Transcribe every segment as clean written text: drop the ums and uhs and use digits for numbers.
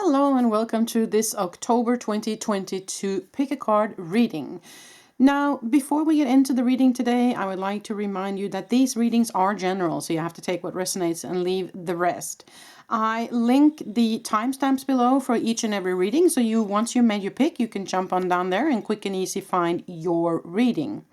Hello and welcome to this October 2022 Pick a Card reading. Now, before we get into the reading today, I would like to remind you that these readings are general, so you have to take what resonates and leave the rest. I link the timestamps below for each and every reading, so once you made your pick, you can jump on down there and quick and easy find your reading.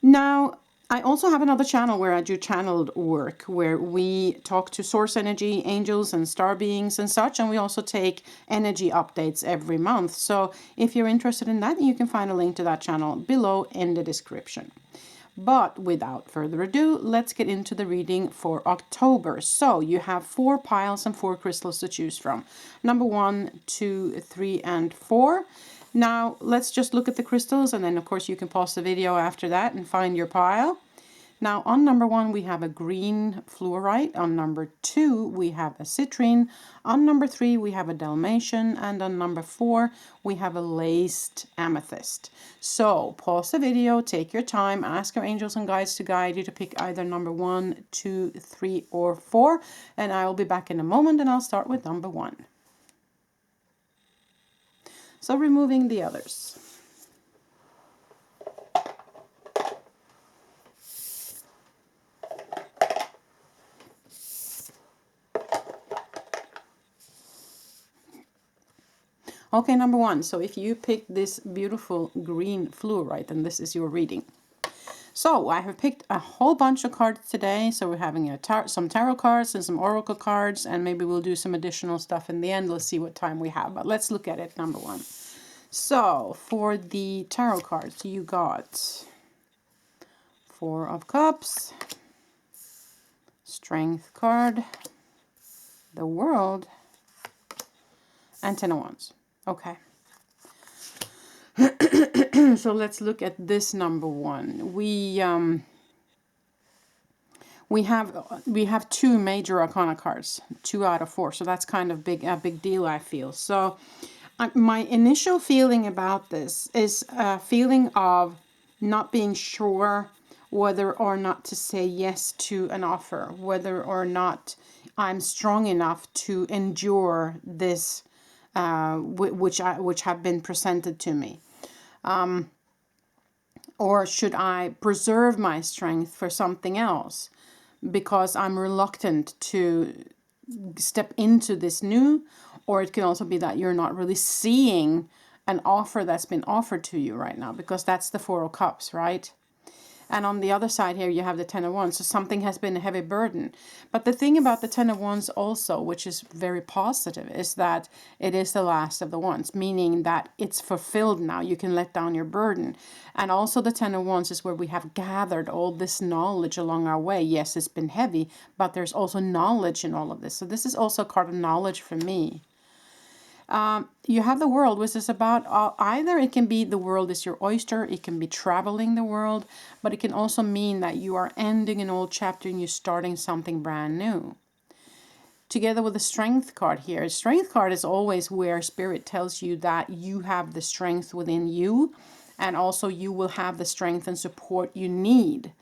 Now, I also have another channel where I do channeled work, where we talk to source energy, angels and star beings and such, and we also take energy updates every month. So if you're interested in that, you can find a link to that channel below in the description. But without further ado, let's get into the reading for October. So you have 4 piles and 4 crystals to choose from. Number 1, 2, 3, and 4. Now, let's just look at the crystals, and then, of course, you can pause the video after that and find your pile. Now, on number 1, we have a green fluorite. On number 2, we have a citrine. On number 3, we have a dalmatian. And on number 4, we have a laced amethyst. So, pause the video, take your time, ask your angels and guides to guide you to pick either number 1, 2, 3, or 4. And I will be back in a moment, and I'll start with number 1. So removing the others. Okay, number 1. So if you pick this beautiful green fluorite, then this is your reading. So I have picked a whole bunch of cards today. So we're having some tarot cards and some oracle cards, and maybe we'll do some additional stuff in the end. Let's see what time we have, but let's look at it. Number 1. So for the tarot cards, you got 4 of Cups, Strength card, the World, and 10 of Wands. Okay. So let's look at this number 1. We have 2 major arcana cards, 2 out of 4. So that's kind of a big deal, I feel. So my initial feeling about this is a feeling of not being sure whether or not to say yes to an offer, whether or not I'm strong enough to endure this, which have been presented to me. Or should I preserve my strength for something else because I'm reluctant to step into this new? Or it can also be that you're not really seeing an offer that's been offered to you right now, because that's the 4 of Cups, right? And on the other side here, you have the 10 of Wands. So something has been a heavy burden. But the thing about the 10 of Wands also, which is very positive, is that it is the last of the Wands, meaning that it's fulfilled now. You can let down your burden. And also the 10 of Wands is where we have gathered all this knowledge along our way. Yes, it's been heavy, but there's also knowledge in all of this. So this is also a card of knowledge for me. You have the World, which is about either it can be the world is your oyster, it can be traveling the world, but it can also mean that you are ending an old chapter and you're starting something brand new. Together with the Strength card here, Strength card is always where Spirit tells you that you have the strength within you, and also you will have the strength and support you need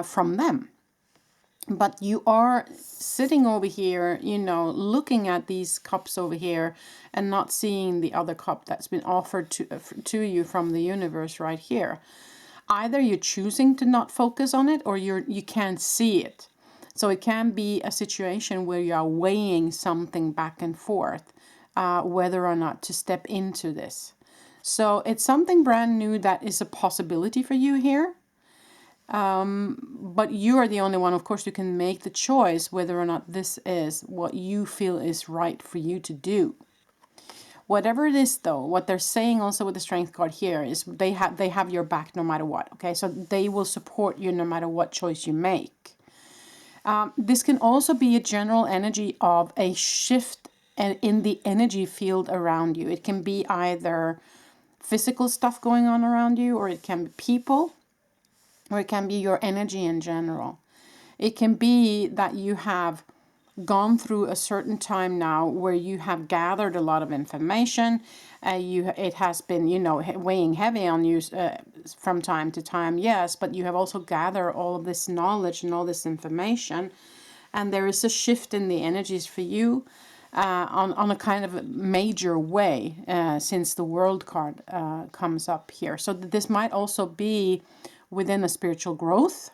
from them. But you are sitting over here, you know, looking at these cups over here and not seeing the other cup that's been offered to you from the universe right here. Either you're choosing to not focus on it, or you can't see it. So it can be a situation where you are weighing something back and forth, whether or not to step into this. So it's something brand new that is a possibility for you here. But you are the only one, of course, who can make the choice whether or not this is what you feel is right for you to do. Whatever it is, though, what they're saying also with the Strength card here is they have your back no matter what. Okay, so they will support you no matter what choice you make. This can also be a general energy of a shift in the energy field around you. It can be either physical stuff going on around you, or it can be people, or it can be your energy in general. It can be that you have gone through a certain time now where you have gathered a lot of information. It has been, you know, weighing heavy on you from time to time, yes, but you have also gathered all of this knowledge and all this information, and there is a shift in the energies for you. on a kind of a major way, since the World card comes up here. So this might also be within a spiritual growth,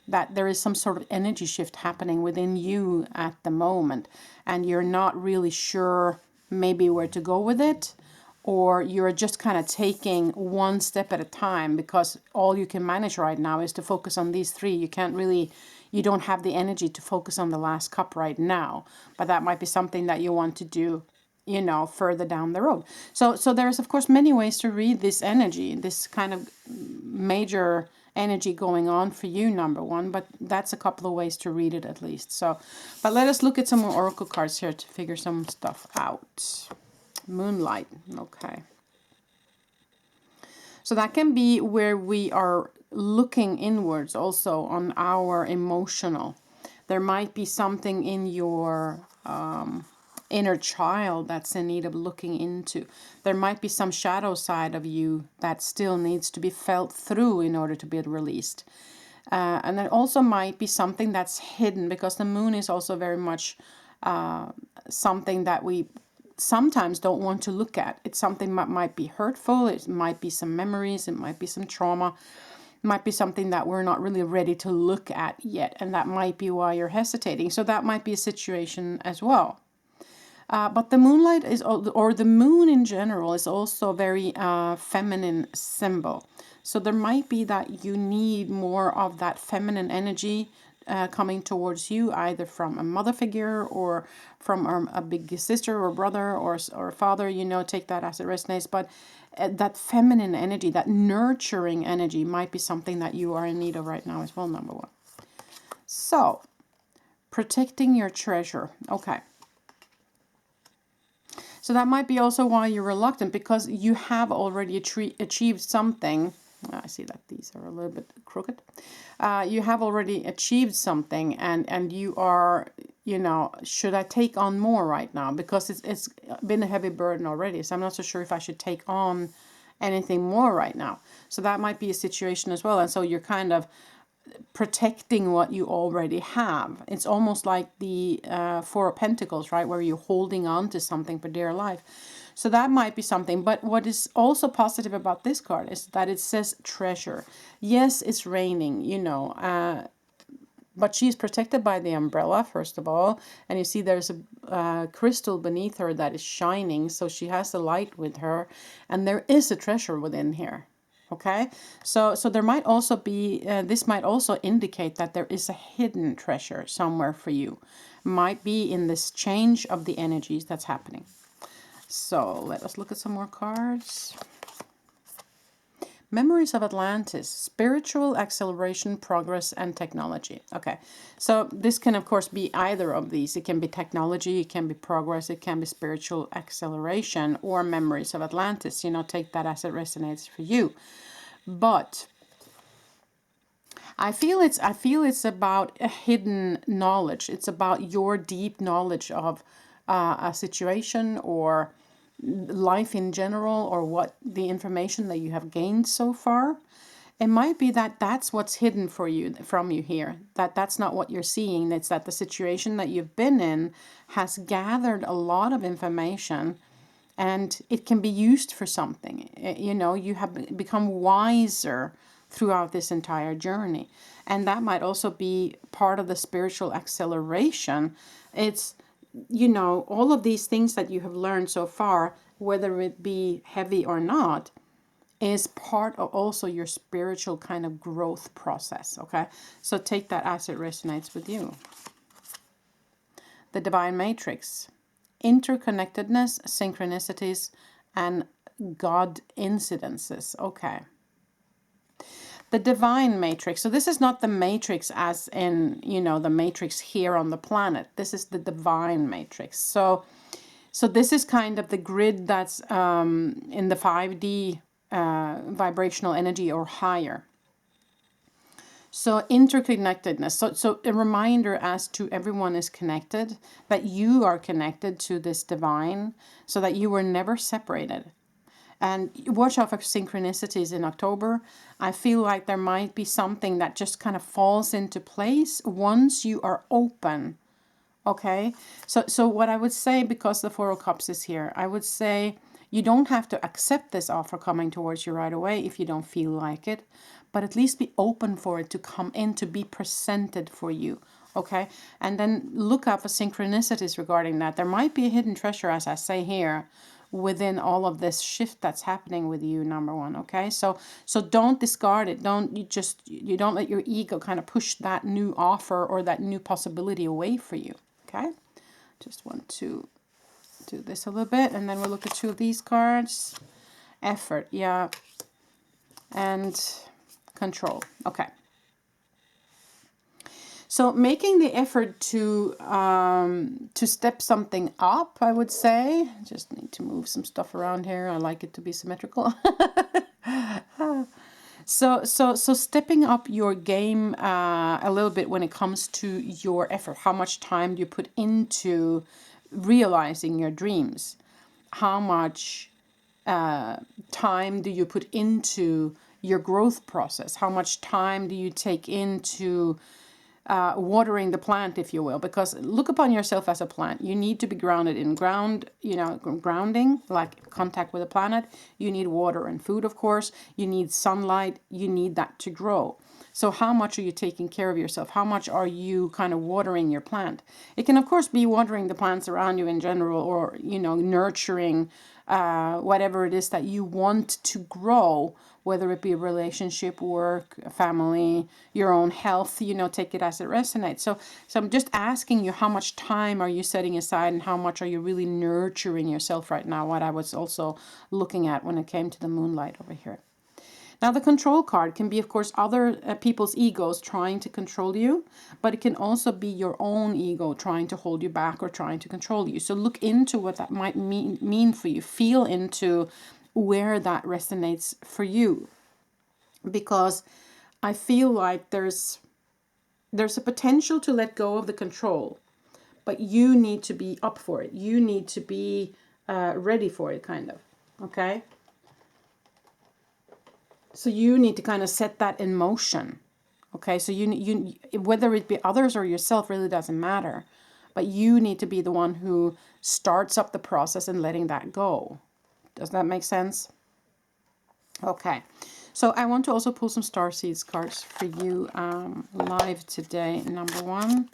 that there is some sort of energy shift happening within you at the moment, and you're not really sure maybe where to go with it, or you're just kind of taking one step at a time because all you can manage right now is to focus on these three. You can't really, you don't have the energy to focus on the last cup right now, but that might be something that you want to do, you know, further down the road. So there's of course many ways to read this energy, this kind of major energy going on for you, number one, but that's a couple of ways to read it at least. So, but let us look at some more oracle cards here to figure some stuff out. Moonlight, okay. So that can be where we are looking inwards also on our emotional. There might be something in your inner child that's in need of looking into. There might be some shadow side of you that still needs to be felt through in order to be released. And there also might be something that's hidden, because the moon is also very much something that we sometimes don't want to look at. It's something that might be hurtful. It might be some memories. It might be some trauma. It might be something that we're not really ready to look at yet. And that might be why you're hesitating. So that might be a situation as well. But the moonlight is, or the moon in general, is also a very feminine symbol. So there might be that you need more of that feminine energy coming towards you, either from a mother figure or from a big sister or brother or father, you know, take that as it resonates. But that feminine energy, that nurturing energy might be something that you are in need of right now as well, number one. So, protecting your treasure. Okay. So that might be also why you're reluctant, because you have already achieved something. I see that these are a little bit crooked. You have already achieved something, and you are, you know, should I take on more right now? Because it's been a heavy burden already. So I'm not so sure if I should take on anything more right now. So that might be a situation as well. And so you're kind of protecting what you already have. It's almost like the Four of Pentacles, right? Where you're holding on to something for dear life. So that might be something. But what is also positive about this card is that it says treasure. Yes, it's raining, you know, but she's protected by the umbrella, first of all. And you see there's a crystal beneath her that is shining. So she has the light with her. And there is a treasure within here. Okay, so there might also be, this might also indicate that there is a hidden treasure somewhere for you. Might be in this change of the energies that's happening. So let us look at some more cards. Memories of Atlantis, spiritual acceleration, progress, and technology. Okay, so this can of course be either of these. It can be technology, it can be progress, it can be spiritual acceleration, or memories of Atlantis. You know, take that as it resonates for you. But I feel it's about a hidden knowledge. It's about your deep knowledge of a situation or life in general, or what the information that you have gained so far. It might be that that's what's hidden for you, from you here, that's not what you're seeing. It's that the situation that you've been in has gathered a lot of information, and it can be used for something. You know, you have become wiser throughout this entire journey. And that might also be part of the spiritual acceleration. It's, you know, all of these things that you have learned so far, whether it be heavy or not, is part of also your spiritual kind of growth process. Okay, so take that as it resonates with you. The Divine Matrix. Interconnectedness, synchronicities, and God incidences. Okay. The Divine Matrix. So this is not the Matrix as in, you know, the Matrix here on the planet. This is the Divine Matrix. So this is kind of the grid that's in the 5D vibrational energy or higher. So interconnectedness. So a reminder as to everyone is connected, that you are connected to this divine, so that you were never separated. And watch out for synchronicities in October. I feel like there might be something that just kind of falls into place once you are open Okay, so what I would say, because the Four of Cups is here, I would say you don't have to accept this offer coming towards you right away if you don't feel like it, but at least be open for it to come in, to be presented for you. Okay, and then look out for synchronicities regarding that. There might be a hidden treasure, as I say here, within all of this shift that's happening with you, number one. Okay, so don't discard it. You don't let your ego kind of push that new offer or that new possibility away for you. Okay, just want to do this a little bit, and then we'll look at two of these cards. Effort, yeah, and control. Okay, so making the effort to step something up, I would say. Just need to move some stuff around here. I like it to be symmetrical. So stepping up your game a little bit when it comes to your effort. How much time do you put into realizing your dreams? How much time do you put into your growth process? How much time do you take into watering the plant, if you will? Because look upon yourself as a plant. You need to be grounded in grounding, like contact with the planet. You need water and food, of course. You need sunlight. You need that to grow. So how much are you taking care of yourself? How much are you kind of watering your plant? It can, of course, be watering the plants around you in general, or, nurturing whatever it is that you want to grow, whether it be a relationship, work, a family, your own health, take it as it resonates. So I'm just asking you, how much time are you setting aside, and how much are you really nurturing yourself right now? What I was also looking at when it came to the moonlight over here. Now, the control card can be, of course, other people's egos trying to control you, but it can also be your own ego trying to hold you back or trying to control you. So look into what that might mean for you. Feel into where that resonates for you, because I feel like there's a potential to let go of the control, but you need to be up for it. You need to be ready for it, kind of. Okay? So you need to kind of set that in motion. Okay, so you whether it be others or yourself really doesn't matter, but you need to be the one who starts up the process and letting that go. Does that make sense? Okay, so I want to also pull some starseeds cards for you live today, number one,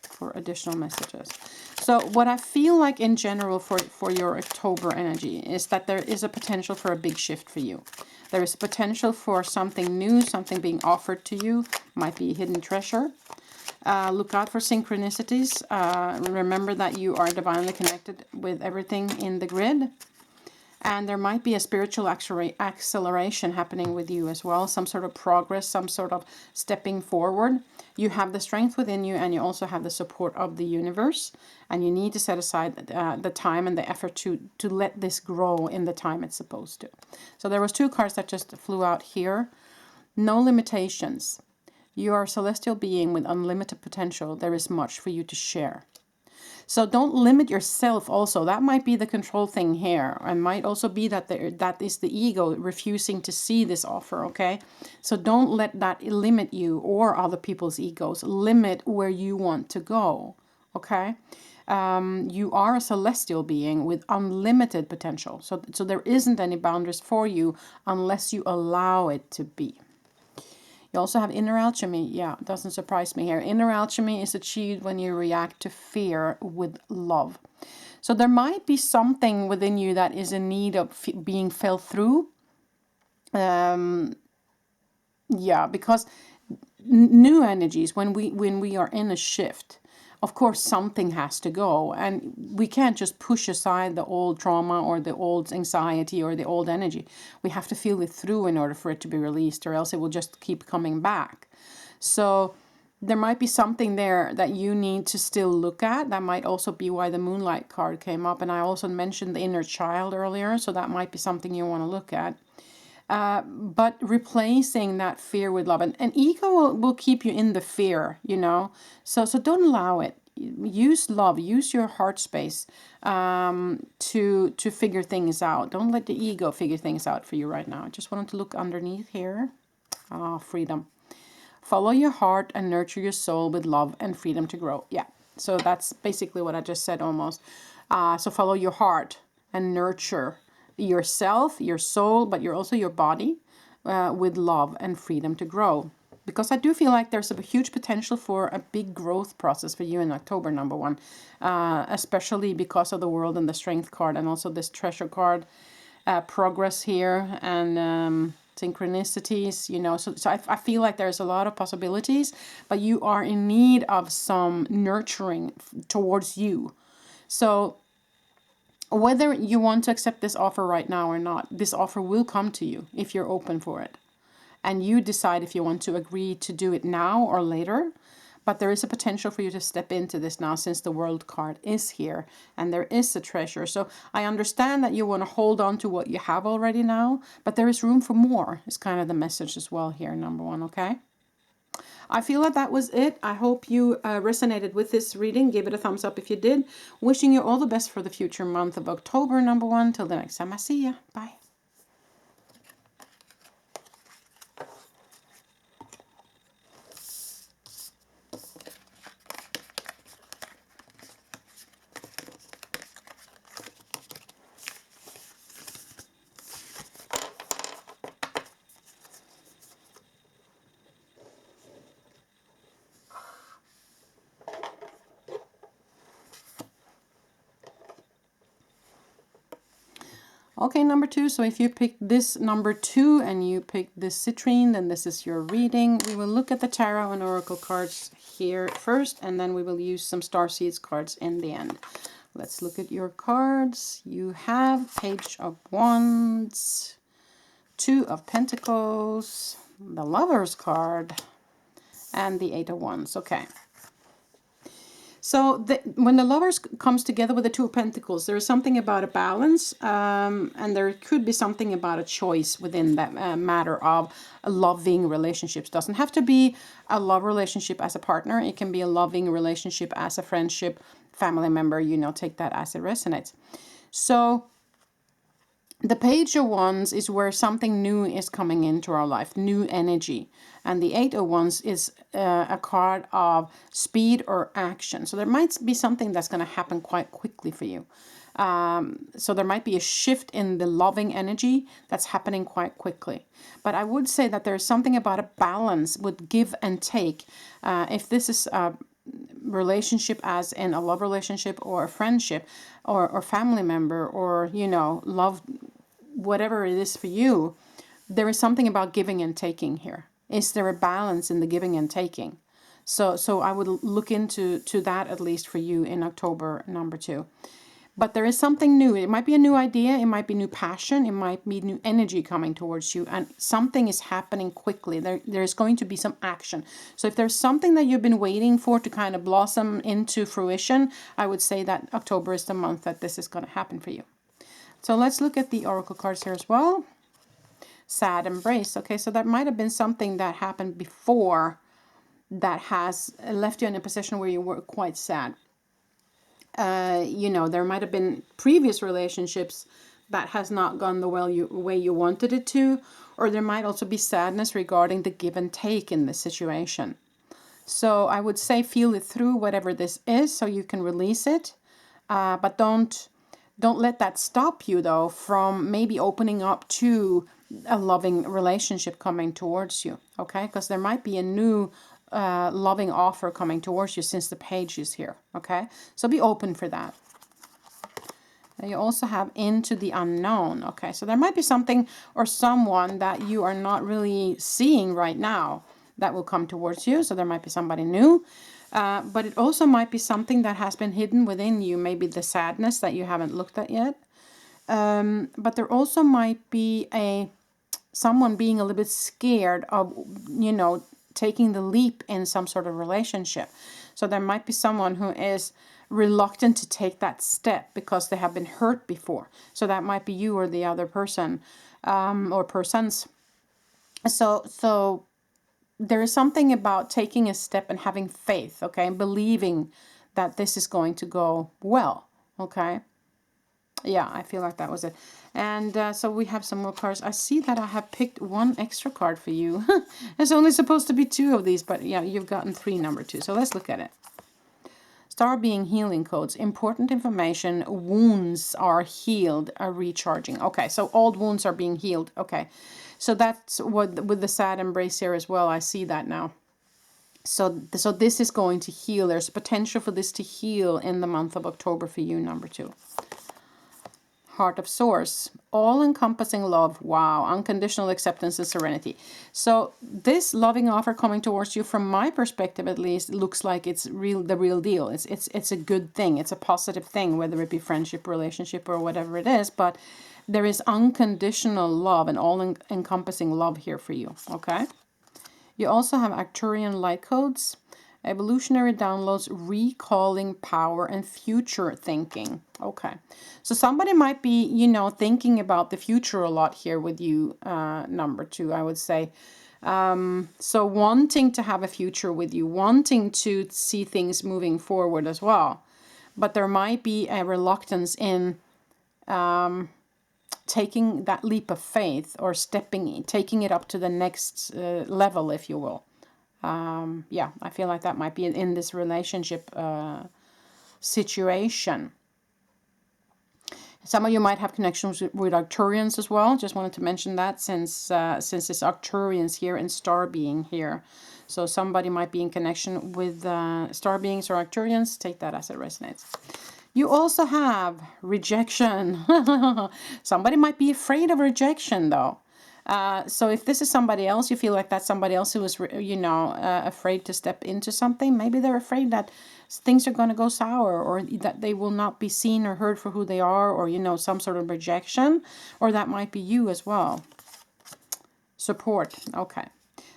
for additional messages. So what I feel like in general for your October energy is that there is a potential for a big shift for you. There is potential for something new, something being offered to you. Might be a hidden treasure. Look out for synchronicities. Remember that you are divinely connected with everything in the grid. And there might be a spiritual acceleration happening with you as well. Some sort of progress, some sort of stepping forward. You have the strength within you, and you also have the support of the universe. And you need to set aside the time and the effort to let this grow in the time it's supposed to. So there was two cards that just flew out here. No limitations. You are a celestial being with unlimited potential. There is much for you to share. So don't limit yourself also. That might be the control thing here. And might also be that that is the ego refusing to see this offer, okay? So don't let that limit you or other people's egos. Limit where you want to go, okay? You are a celestial being with unlimited potential. So there isn't any boundaries for you unless you allow it to be. You also have inner alchemy. Yeah, it doesn't surprise me here. Inner alchemy is achieved when you react to fear with love. So there might be something within you that is in need of being felt through. Yeah, because new energies, when we are in a shift, of course something has to go, and we can't just push aside the old trauma or the old anxiety or the old energy. We have to feel it through in order for it to be released, or else it will just keep coming back. So there might be something there that you need to still look at. That might also be why the Moonlight card came up, and I also mentioned the inner child earlier, so that might be something you want to look at. But replacing that fear with love, and ego will keep you in the fear, so don't allow it. Use love, use your heart space to figure things out. Don't let the ego figure things out for you right now. I just wanted to look underneath here. Freedom. Follow your heart and nurture your soul with love and freedom to grow. Yeah. So that's basically what I just said almost. So follow your heart and nurture yourself, your soul, but you're also your body with love and freedom to grow. Because I do feel like there's a huge potential for a big growth process for you in October, number one. Especially because of the World and the Strength card, and also this Treasure card, progress here, and synchronicities, you know. So I feel like there's a lot of possibilities, but you are in need of some nurturing towards you. So whether you want to accept this offer right now or not, this offer will come to you if you're open for it. And you decide if you want to agree to do it now or later. But there is a potential for you to step into this now, since the World card is here and there is a treasure. So I understand that you want to hold on to what you have already now, but there is room for more, is kind of the message as well here, number one, okay? I feel like that was it. I hope you resonated with this reading. Give it a thumbs up if you did. Wishing you all the best for the future month of October, number one. Till the next time I see ya. Bye. Okay, number two. So if you picked this number two and you picked this citrine, then this is your reading. We will look at the tarot and oracle cards here first, and then we will use some starseeds cards in the end. Let's look at your cards. You have Page of Wands, Two of Pentacles, the Lover's card, and the Eight of Wands. Okay. So when the Lovers comes together with the Two of Pentacles, there is something about a balance, and there could be something about a choice within that matter of a loving relationships. Doesn't have to be a love relationship as a partner. It can be a loving relationship as a friendship, family member, you know, take that as it resonates. So the Page of Wands is where something new is coming into our life, new energy. And the Eight of Wands is a card of speed or action. So there might be something that's going to happen quite quickly for you. So there might be a shift in the loving energy that's happening quite quickly. But I would say that there's something about a balance with give and take. If this is a relationship as in a love relationship or a friendship or family member, or, you know, love, whatever it is for you, there is something about giving and taking here. Is there a balance in the giving and taking? So I would look into that at least for you in October, number two. But there is something new. It might be a new idea. It might be new passion. It might be new energy coming towards you. And something is happening quickly. There's going to be some action. So if there's something that you've been waiting for to kind of blossom into fruition, I would say that October is the month that this is going to happen for you. So let's look at the oracle cards here as well. Sad embrace. Okay, so that might have been something that happened before that has left you in a position where you were quite sad. You know, there might have been previous relationships that has not gone the way you wanted it to, or there might also be sadness regarding the give and take in this situation. So I would say feel it through, whatever this is, so you can release it, but don't let that stop you though from maybe opening up to a loving relationship coming towards you. Okay, because there might be a new loving offer coming towards you since the Page is here. Okay, so be open for that. And you also have Into the Unknown. Okay, so there might be something or someone that you are not really seeing right now that will come towards you. So there might be somebody new, but it also might be something that has been hidden within you. Maybe the sadness that you haven't looked at yet. But there also might be someone being a little bit scared of, you know, taking the leap in some sort of relationship. So there might be someone who is reluctant to take that step because they have been hurt before. So that might be you or the other person, or persons. So there is something about taking a step and having faith, okay, and believing that this is going to go well, okay. Yeah, I feel like that was it. And so we have some more cards. I see that I have picked one extra card for you. There's only supposed to be two of these, but yeah, you've gotten three, number two. So let's look at it. Star being healing codes, important information, wounds are healed, are recharging. Okay, so old wounds are being healed. Okay, so that's what with the sad embrace here as well. I see that now. So this is going to heal. There's potential for this to heal in the month of October for you, number 2. Heart of Source, all-encompassing love. Wow, unconditional acceptance and serenity. So this loving offer coming towards you, from my perspective at least, looks like it's the real deal. It's a good thing. It's a positive thing, whether it be friendship, relationship, or whatever it is. But there is unconditional love and all-encompassing love here for you. Okay. You also have Arcturian light codes, evolutionary downloads, recalling power, and future thinking. Okay, so somebody might be, you know, thinking about the future a lot here with you, number 2, I would say. So wanting to have a future with you, wanting to see things moving forward as well. But there might be a reluctance in taking that leap of faith, or taking it up to the next level, if you will. Yeah, I feel like that might be in this relationship situation. Some of you might have connections with Arcturians as well. Just wanted to mention that since it's Arcturians here and star being here. So somebody might be in connection with star beings or Arcturians. Take that as it resonates. You also have rejection. Somebody might be afraid of rejection, though. So if this is somebody else, you feel like that's somebody else who is, you know, afraid to step into something. Maybe they're afraid that things are going to go sour, or that they will not be seen or heard for who they are, or, you know, some sort of rejection. Or that might be you as well. Support. Okay.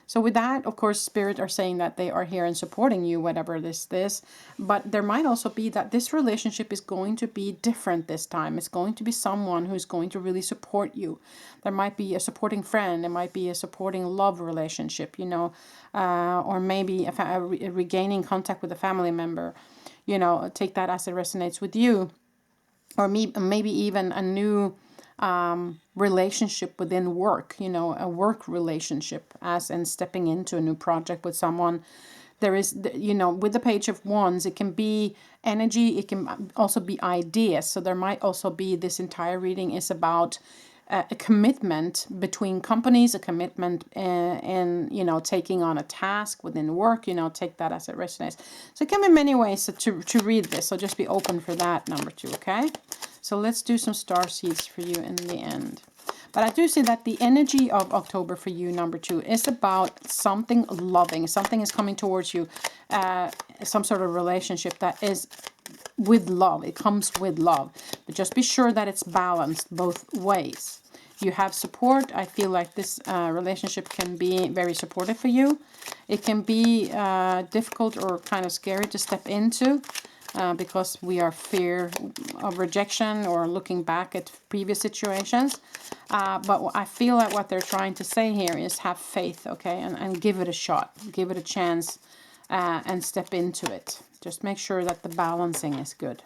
So with that, of course, Spirit are saying that they are here and supporting you, whatever this is. But there might also be that this relationship is going to be different this time. It's going to be someone who's going to really support you. There might be a supporting friend. There might be a supporting love relationship, you know, or maybe a regaining contact with a family member. You know, take that as it resonates with you. Or maybe even a new relationship within work, you know, a work relationship, as in stepping into a new project with someone. There is, you know, with the Page of Wands, it can be energy, it can also be ideas. So there might also be, this entire reading is about a commitment between companies, a commitment in, you know, taking on a task within work, you know, take that as it resonates. So it can be many ways to read this. So just be open for that, number 2, okay? So let's do some star seeds for you in the end. But I do see that the energy of October for you, number 2, is about something loving. Something is coming towards you, some sort of relationship that is with love. It comes with love. But just be sure that it's balanced both ways. You have support. I feel like this relationship can be very supportive for you. It can be difficult or kind of scary to step into. Because we are fear of rejection or looking back at previous situations. But I feel like what they're trying to say here is have faith, okay? And give it a shot. Give it a chance and step into it. Just make sure that the balancing is good,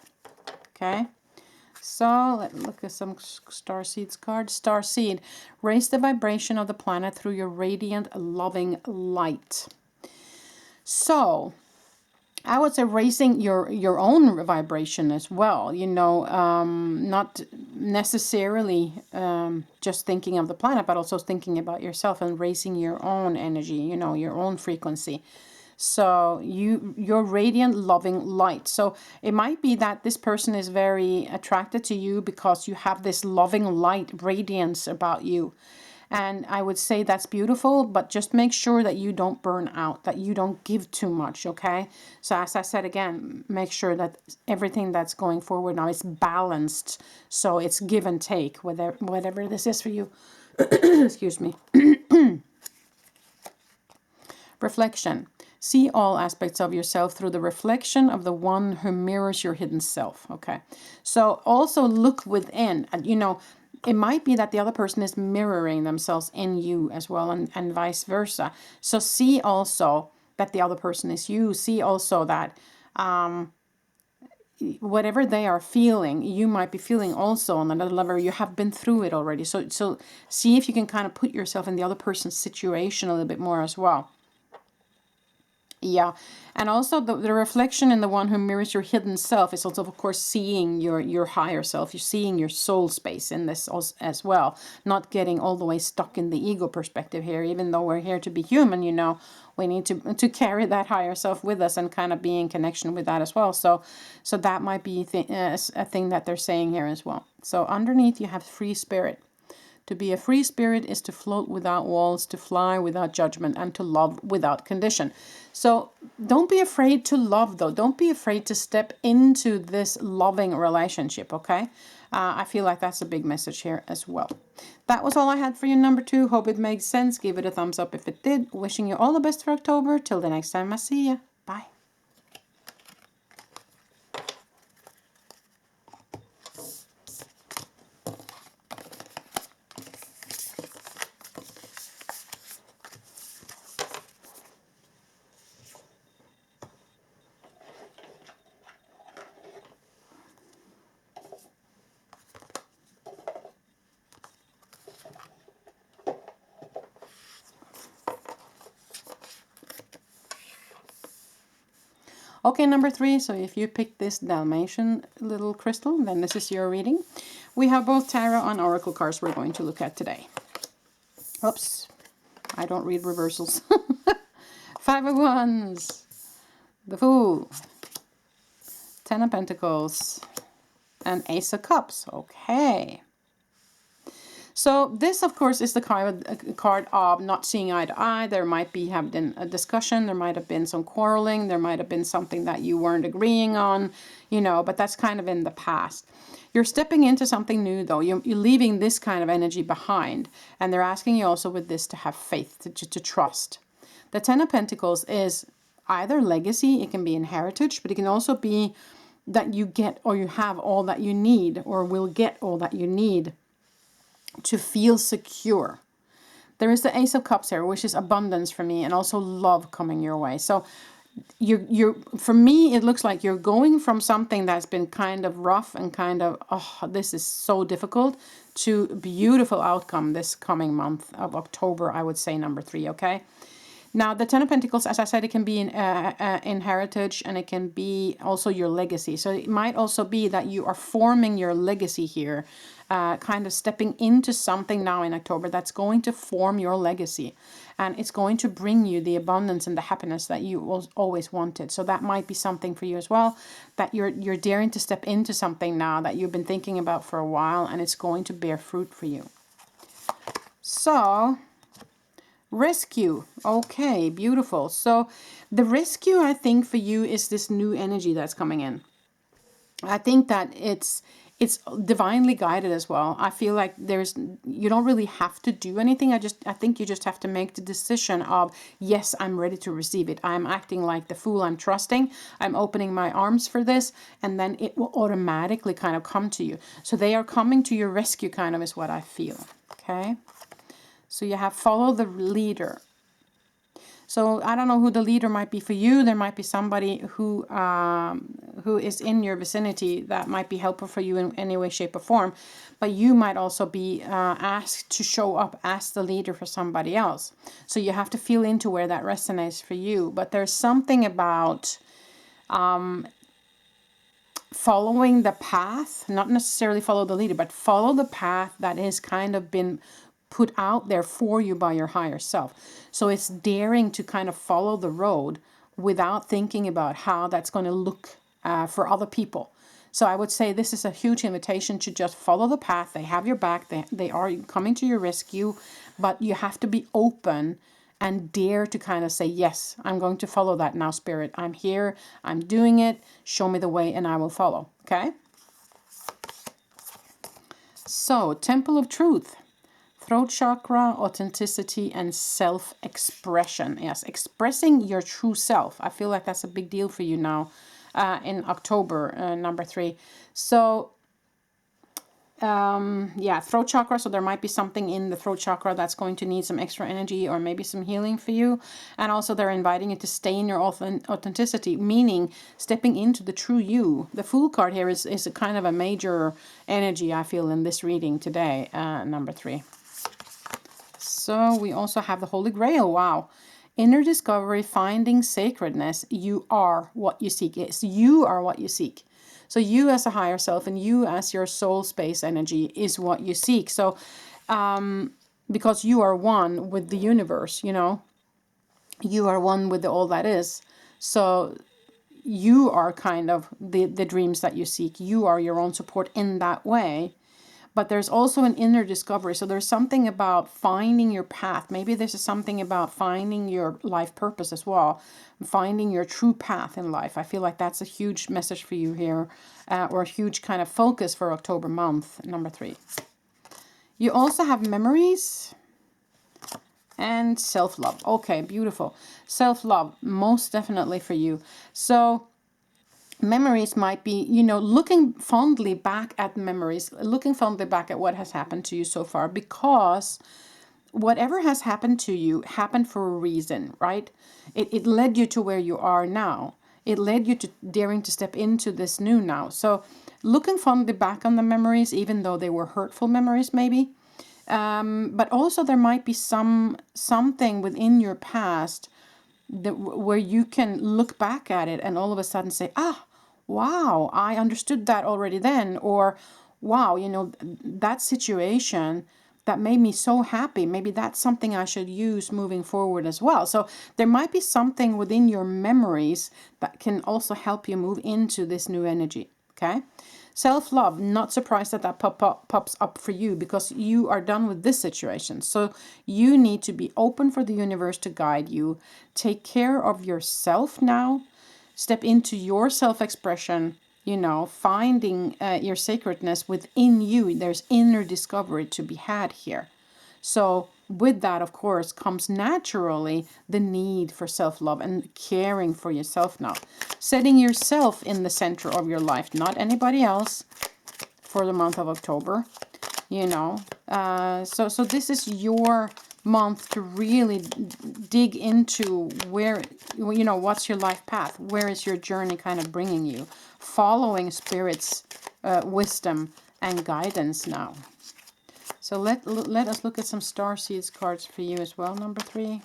okay? So let's look at some star seeds cards. Star seed, raise the vibration of the planet through your radiant, loving light. So I would say raising your own vibration as well, you know, not necessarily just thinking of the planet, but also thinking about yourself and raising your own energy, you know, your own frequency. So you're radiant, loving light. So it might be that this person is very attracted to you because you have this loving light radiance about you. And I would say that's beautiful, but just make sure that you don't burn out, that you don't give too much, okay? So as I said again, make sure that everything that's going forward now is balanced. So it's give and take, whatever this is for you. Excuse me. Reflection. See all aspects of yourself through the reflection of the one who mirrors your hidden self, okay? So also look within, you know, it might be that the other person is mirroring themselves in you as well, and vice versa. So see also that the other person is you. See also that whatever they are feeling, you might be feeling also on another level. You have been through it already. So see if you can kind of put yourself in the other person's situation a little bit more as well. Yeah, and also the reflection in the one who mirrors your hidden self is also, of course, seeing your higher self. You're seeing your soul space in this as well, not getting all the way stuck in the ego perspective here. Even though we're here to be human, you know, we need to carry that higher self with us and kind of be in connection with that as well. So that might be a thing that they're saying here as well. So underneath you have free spirit. To be a free spirit is to float without walls, to fly without judgment, and to love without condition. So don't be afraid to love, though. Don't be afraid to step into this loving relationship, okay? I feel like that's a big message here as well. That was all I had for you, number 2. Hope it makes sense. Give it a thumbs up if it did. Wishing you all the best for October. Till the next time I see you. Bye. Okay, number 3, so if you pick this Dalmatian little crystal, then this is your reading. We have both tarot and oracle cards we're going to look at today. Oops, I don't read reversals. 5 of Wands, the Fool, 10 of Pentacles, and Ace of Cups. Okay. So this, of course, is the card of not seeing eye to eye. There might have been a discussion. There might have been some quarreling. There might have been something that you weren't agreeing on, you know, but that's kind of in the past. You're stepping into something new, though. You're leaving this kind of energy behind. And they're asking you also with this to have faith, to trust. The 10 of Pentacles is either legacy. It can be in heritage, but it can also be that you get or you have all that you need or will get all that you need to feel secure. There is the Ace of Cups here, which is abundance for me, and also love coming your way. So you're for me, it looks like you're going from something that's been kind of rough and kind of, oh, this is so difficult, to beautiful outcome this coming month of October, I would say, number 3, okay? Now, the 10 of Pentacles, as I said, it can be in heritage, and it can be also your legacy. So it might also be that you are forming your legacy here, kind of stepping into something now in October that's going to form your legacy. And it's going to bring you the abundance and the happiness that you always wanted. So that might be something for you as well, that you're daring to step into something now that you've been thinking about for a while, and it's going to bear fruit for you. So rescue. Okay, beautiful. So the rescue, I think, for you is this new energy that's coming in. I think that it's divinely guided as well. I feel like you don't really have to do anything. I think you just have to make the decision of, yes, I'm ready to receive it. I'm acting like the Fool. I'm trusting. I'm opening my arms for this, and then it will automatically kind of come to you. So they are coming to your rescue, kind of, is what I feel. Okay. So you have follow the leader. So I don't know who the leader might be for you. There might be somebody who is in your vicinity that might be helpful for you in any way, shape, or form. But you might also be asked to show up as the leader for somebody else. So you have to feel into where that resonates for you. But there's something about following the path, not necessarily follow the leader, but follow the path that has kind of been put out there for you by your higher self. So it's daring to kind of follow the road without thinking about how that's going to look for other people. So I would say this is a huge invitation to just follow the path. They have your back. They are coming to your rescue, but you have to be open and dare to kind of say, yes, I'm going to follow that now, Spirit. I'm here. I'm doing it. Show me the way and I will follow. Okay? So, Temple of Truth. Throat chakra, authenticity, and self-expression. Yes, expressing your true self. I feel like that's a big deal for you now in October, number 3. So, yeah, throat chakra. So there might be something in the throat chakra that's going to need some extra energy or maybe some healing for you. And also they're inviting you to stay in your authenticity, meaning stepping into the true you. The Fool card here is a kind of a major energy, I feel, in this reading today, number 3. So we also have the Holy Grail. Wow. Inner discovery, finding sacredness, you are what you seek. Yes, you are what you seek. So you as a higher self and you as your soul space energy is what you seek. So because you are one with the universe, you know, you are one with all that is. So you are kind of the dreams that you seek. You are your own support in that way. But there's also an inner discovery. So there's something about finding your path. Maybe this is something about finding your life purpose as well. Finding your true path in life. I feel like that's a huge message for you here. Or a huge kind of focus for October month, number 3. You also have memories and self-love. Okay, beautiful. Self-love, most definitely for you. So memories might be, you know, looking fondly back at memories, looking fondly back at what has happened to you so far, because whatever has happened to you happened for a reason, right? It led you to where you are now. It led you to daring to step into this new now. So looking fondly back on the memories, even though they were hurtful memories maybe, but also there might be something within your past that where you can look back at it and all of a sudden say, ah, wow, I understood that already then. Or, wow, you know, that situation that made me so happy, maybe that's something I should use moving forward as well. So there might be something within your memories that can also help you move into this new energy, okay? Self-love, not surprised that that pops up for you, because you are done with this situation. So you need to be open for the universe to guide you. Take care of yourself now. Step into your self-expression, you know, finding your sacredness within you. There's inner discovery to be had here. So with that, of course, comes naturally the need for self-love and caring for yourself now. Setting yourself in the center of your life, not anybody else, for the month of October, you know. So this is your month to really dig into where, you know, what's your life path? Where is your journey kind of bringing you? Following Spirit's wisdom and guidance now. So let us look at some star seeds cards for you as well, number 3.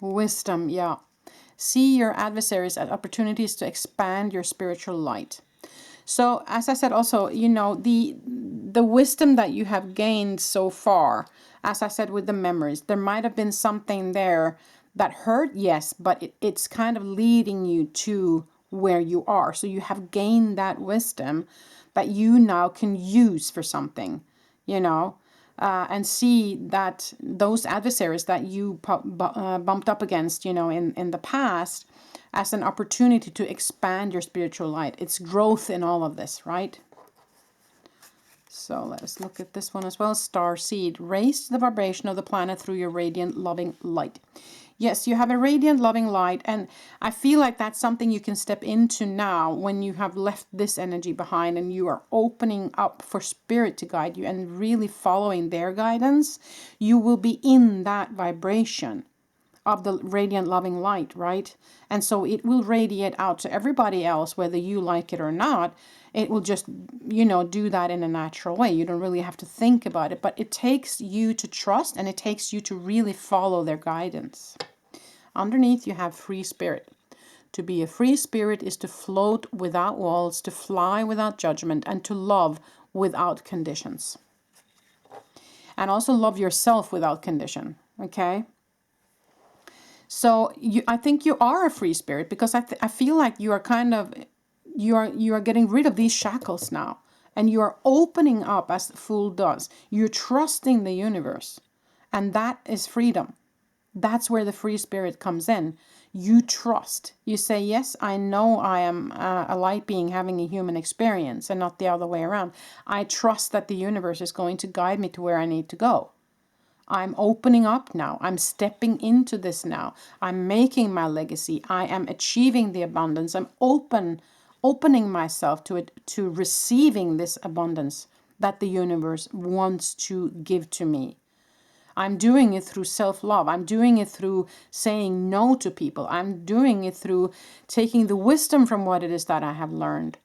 Wisdom, yeah. See your adversaries as opportunities to expand your spiritual light. So as I said also, you know, the wisdom that you have gained so far, as I said with the memories, there might have been something there that hurt, yes, but it's kind of leading you to where you are. So you have gained that wisdom that you now can use for something, you know, and see that those adversaries that you bumped up against, you know, in the past, as an opportunity to expand your spiritual light. It's growth in all of this, right? So let's look at this one as well. Star seed. Raise the vibration of the planet through your radiant, loving light. Yes, you have a radiant, loving light, and I feel like that's something you can step into now when you have left this energy behind and you are opening up for Spirit to guide you and really following their guidance. You will be in that vibration of the radiant, loving light, right? And so it will radiate out to everybody else, whether you like it or not. It will just, you know, do that in a natural way. You don't really have to think about it, but it takes you to trust and it takes you to really follow their guidance. Underneath you have free spirit. To be a free spirit is to float without walls, to fly without judgment, and to love without conditions. And also love yourself without condition, okay? So I think you are a free spirit, because I feel like you are kind of, you are getting rid of these shackles now. And you are opening up as the Fool does. You're trusting the universe. And that is freedom. That's where the free spirit comes in. You trust. You say, yes, I know I am a light being having a human experience and not the other way around. I trust that the universe is going to guide me to where I need to go. I'm opening up now. I'm stepping into this now. I'm making my legacy. I am achieving the abundance. I'm opening myself to it, to receiving this abundance that the universe wants to give to me. I'm doing it through self-love. I'm doing it through saying no to people. I'm doing it through taking the wisdom from what it is that I have learned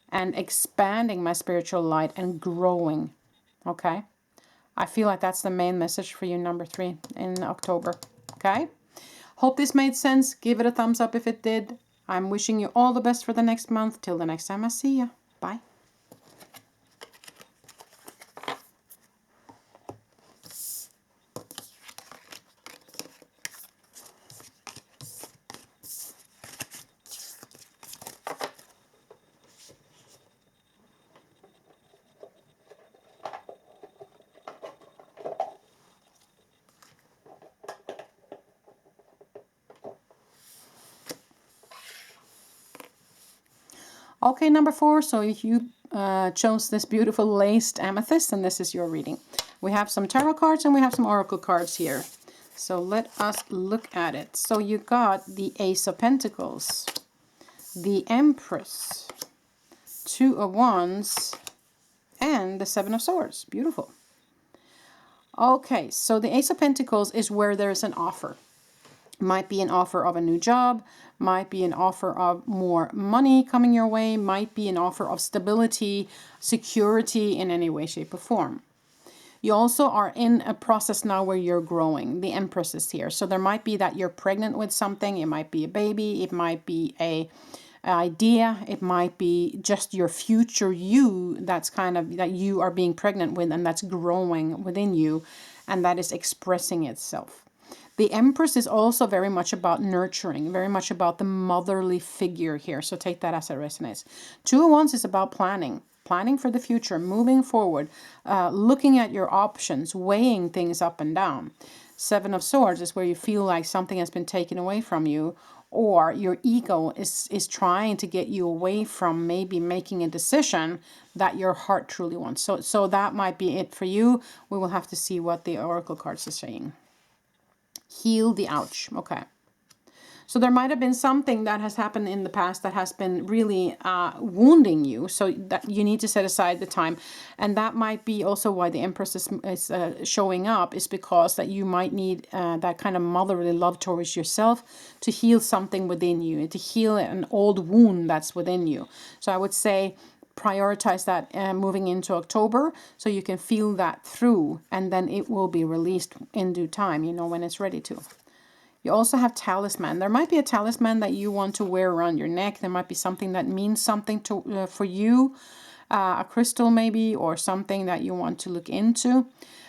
and expanding my spiritual light and growing. Okay? I feel like that's the main message for you, number 3, in October. Okay? Hope this made sense. Give it a thumbs up if it did. I'm wishing you all the best for the next month. Till the next time I see you. Bye. Okay, number 4. So if you chose this beautiful laced amethyst, and this is your reading. We have some tarot cards and we have some oracle cards here. So let us look at it. So you got the Ace of Pentacles, the Empress, 2 of Wands, and the 7 of Swords. Beautiful. Okay, so the Ace of Pentacles is where there's an offer. Might be an offer of a new job, might be an offer of more money coming your way, might be an offer of stability, security in any way, shape, or form. You also are in a process now where you're growing. The Empress is here. So there might be that you're pregnant with something. It might be a baby. It might be an idea. It might be just your future you that's kind of that you are being pregnant with, and that's growing within you, and that is expressing itself. The Empress is also very much about nurturing, very much about the motherly figure here. So take that as it resonates. 2 of Wands is about planning for the future, moving forward, looking at your options, weighing things up and down. 7 of Swords is where you feel like something has been taken away from you, or your ego is trying to get you away from maybe making a decision that your heart truly wants. So that might be it for you. We will have to see what the oracle cards are saying. Heal the ouch. Okay. So there might have been something that has happened in the past that has been really wounding you. So that you need to set aside the time. And that might be also why the Empress is showing up, is because that you might need that kind of motherly love towards yourself to heal something within you, to heal an old wound that's within you. So I would say prioritize that moving into October, so you can feel that through, and then it will be released in due time, you know, when it's ready to. You also have talisman. There might be a talisman that you want to wear around your neck. There might be something that means something to for you, a crystal maybe, or something that you want to look into.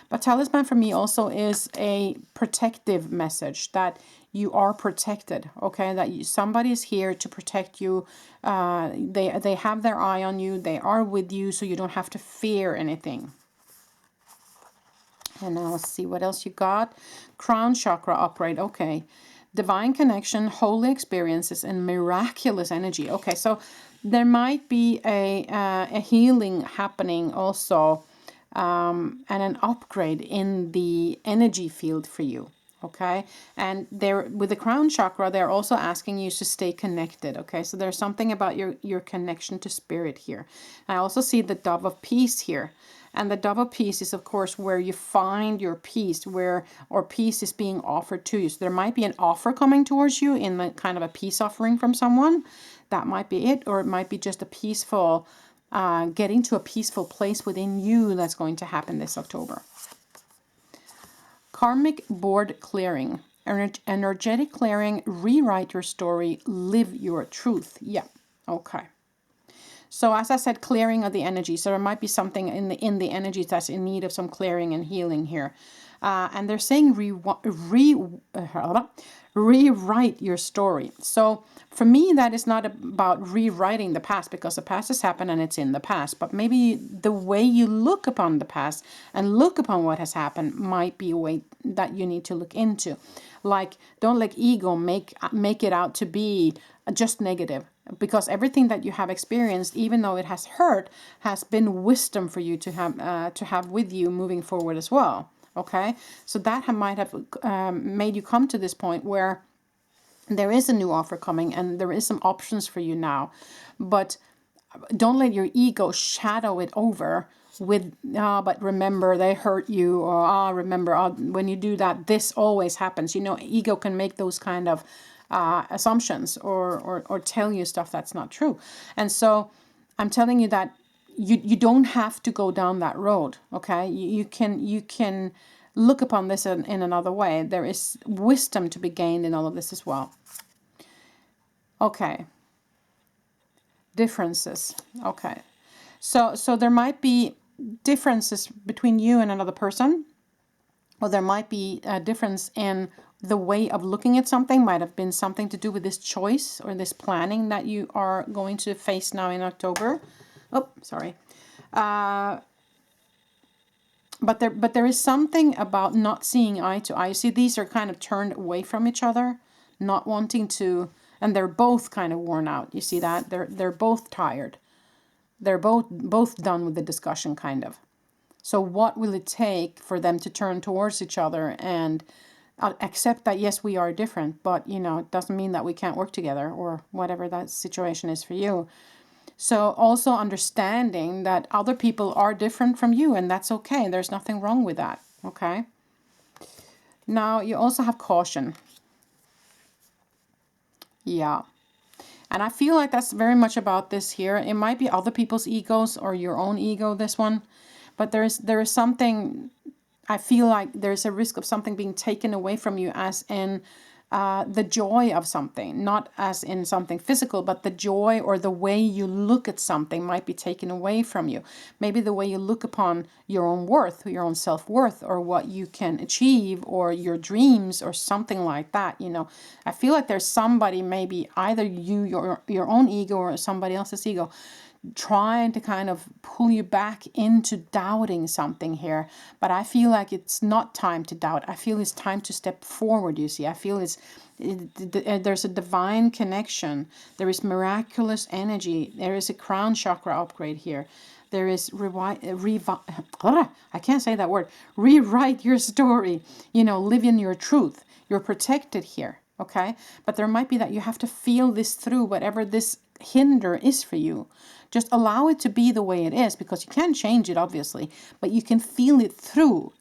But talisman for me also is a protective message, that you are protected, okay? That somebody is here to protect you. They have their eye on you. They are with you, so you don't have to fear anything. And now let's see what else you got. Crown chakra upgrade. Okay. Divine connection, holy experiences, and miraculous energy. Okay, so there might be a healing happening also, and an upgrade in the energy field for you. Okay, and there with the crown chakra, they're also asking you to stay connected. Okay, so there's something about your connection to spirit here. I also see the dove of peace here. And the dove of peace is, of course, where you find your peace, or peace is being offered to you. So there might be an offer coming towards you in the kind of a peace offering from someone. That might be it, or it might be just a peaceful, getting to a peaceful place within you that's going to happen this October. Karmic board clearing, energetic clearing, rewrite your story, live your truth. Yeah, okay. So as I said, clearing of the energy. So there might be something in the energy that's in need of some clearing and healing here. And they're saying rewrite your story. So for me, that is not about rewriting the past, because the past has happened and it's in the past. But maybe the way you look upon the past and look upon what has happened might be a way that you need to look into. Like, don't let ego make it out to be just negative. Because everything that you have experienced, even though it has hurt, has been wisdom for you to have with you moving forward as well. Okay, so that might have made you come to this point where there is a new offer coming and there is some options for you now. But don't let your ego shadow it over with, but remember they hurt you, or remember when you do that, this always happens. You know, ego can make those kind of assumptions or tell you stuff that's not true. And so I'm telling you that you don't have to go down that road, okay? You can look upon this in another way. There is wisdom to be gained in all of this as well. Okay. Differences. Okay. So there might be differences between you and another person, or there might be a difference in the way of looking at something. Might have been something to do with this choice or this planning that you are going to face now in October. Oh, sorry. But there is something about not seeing eye to eye. You see, these are kind of turned away from each other, not wanting to, and they're both kind of worn out. You see that? They're both tired. They're both done with the discussion, kind of. So what will it take for them to turn towards each other and accept that, yes, we are different, but, you know, it doesn't mean that we can't work together, or whatever that situation is for you. So also understanding that other people are different from you, and that's okay. There's nothing wrong with that, okay? Now, you also have caution. Yeah. And I feel like that's very much about this here. It might be other people's egos or your own ego, this one. But there is something, I feel like there's a risk of something being taken away from you, as in the joy of something, not as in something physical, but the joy or the way you look at something might be taken away from you. Maybe the way you look upon your own worth, your own self-worth, or what you can achieve, or your dreams, or something like that. You know, I feel like there's somebody, maybe either you, your own ego, or somebody else's ego, trying to kind of pull you back into doubting something here. But I feel like it's not time to doubt. I feel it's time to step forward, you see. I feel there's a divine connection. There is miraculous energy. There is a crown chakra upgrade here. There is I can't say that word. Rewrite your story. You know, live in your truth. You're protected here, okay? But there might be that you have to feel this through, whatever this hinder is for you. Just allow it to be the way it is, because you can't change it, obviously, but you can feel it through,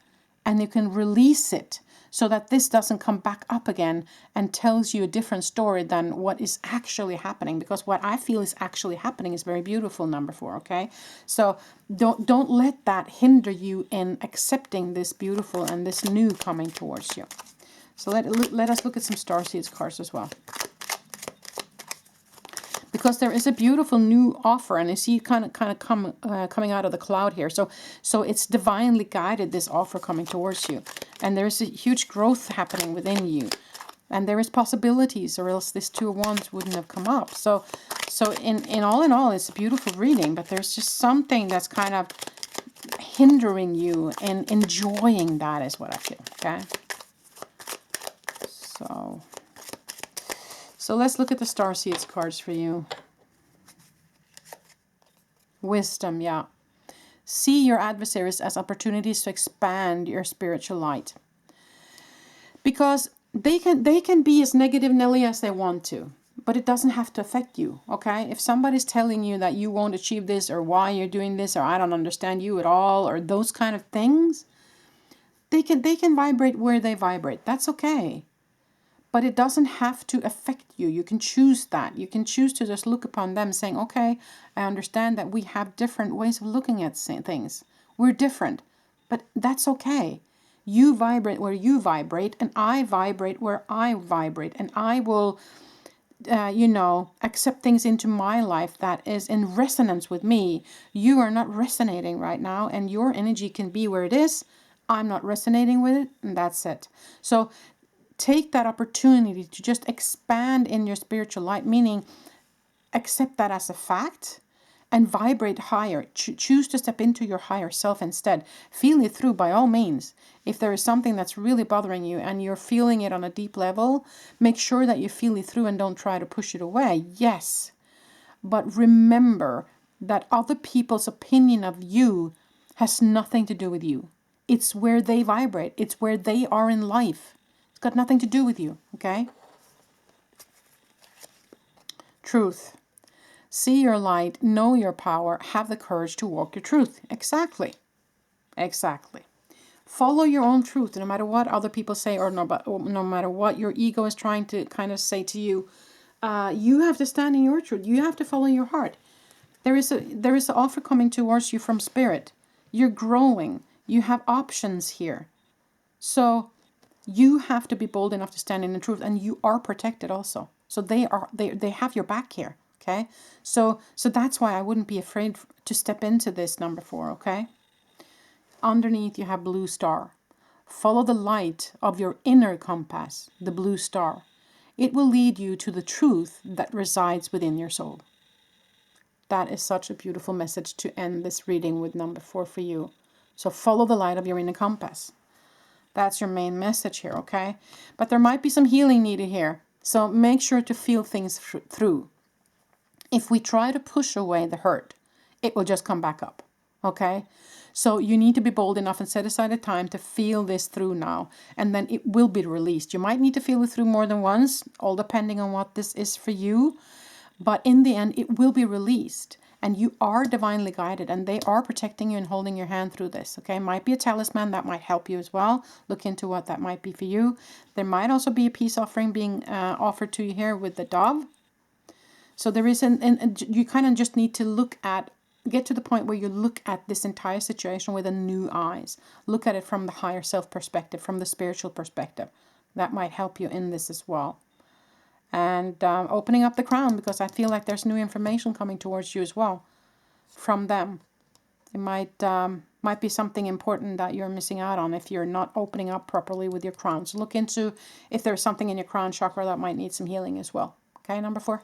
and you can release it, so that this doesn't come back up again and tells you a different story than what is actually happening. Because what I feel is actually happening is very beautiful, number 4, okay? So don't let that hinder you in accepting this beautiful and this new coming towards you. So let us look at some Starseeds cards as well. Because there is a beautiful new offer, and you see it kind of coming out of the cloud here. So it's divinely guided, this offer coming towards you, and there's a huge growth happening within you, and there is possibilities, or else this 2 of Wands wouldn't have come up. So in all, it's a beautiful reading, but there's just something that's kind of hindering you in enjoying that, is what I feel. Okay. So let's look at the Starseeds cards for you. Wisdom, yeah. See your adversaries as opportunities to expand your spiritual light. Because they can be as negative Nelly as they want to, but it doesn't have to affect you, okay? If somebody's telling you that you won't achieve this, or why you're doing this, or I don't understand you at all, or those kind of things, they can vibrate where they vibrate. That's okay. But it doesn't have to affect you. You can choose that. You can choose to just look upon them saying, okay, I understand that we have different ways of looking at things. We're different, but that's okay. You vibrate where you vibrate, and I vibrate where I vibrate. And I will, accept things into my life that is in resonance with me. You are not resonating right now, and your energy can be where it is. I'm not resonating with it, and that's it. So take that opportunity to just expand in your spiritual light, meaning accept that as a fact and vibrate higher. Choose to step into your higher self instead. Feel it through by all means. If there is something that's really bothering you and you're feeling it on a deep level, make sure that you feel it through and don't try to push it away. Yes, but remember that other people's opinion of you has nothing to do with you. It's where they vibrate. It's where they are in life. Got nothing to do with you, okay? Truth. See your light, know your power, have the courage to walk your truth. Exactly. Exactly. Follow your own truth, no matter what other people say, or no matter what your ego is trying to kind of say to you. You have to stand in your truth. You have to follow your heart. There is an offer coming towards you from Spirit. You're growing. You have options here. So you have to be bold enough to stand in the truth, and you are protected also. So they have your back here. Okay. So that's why I wouldn't be afraid to step into this, number 4. Okay. Underneath you have blue star. Follow the light of your inner compass, the blue star. It will lead you to the truth that resides within your soul. That is such a beautiful message to end this reading with, number 4, for you. So follow the light of your inner compass. That's your main message here, okay? But there might be some healing needed here. So make sure to feel things through. If we try to push away the hurt, it will just come back up, okay? So you need to be bold enough and set aside a time to feel this through now. And then it will be released. You might need to feel it through more than once, all depending on what this is for you. But in the end, it will be released. And you are divinely guided. And they are protecting you and holding your hand through this. Okay, might be a talisman that might help you as well. Look into what that might be for you. There might also be a peace offering being offered to you here with the dove. So there is you kind of just need to get to the point where you look at this entire situation with a new eyes. Look at it from the higher self perspective, from the spiritual perspective. That might help you in this as well. And opening up the crown, because I feel like there's new information coming towards you as well from them. It might be something important that you're missing out on if you're not opening up properly with your crown. So look into if there's something in your crown chakra that might need some healing as well. Okay, number 4.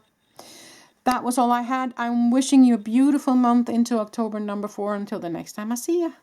That was all I had. I'm wishing you a beautiful month into October, number 4. Until the next time I see you.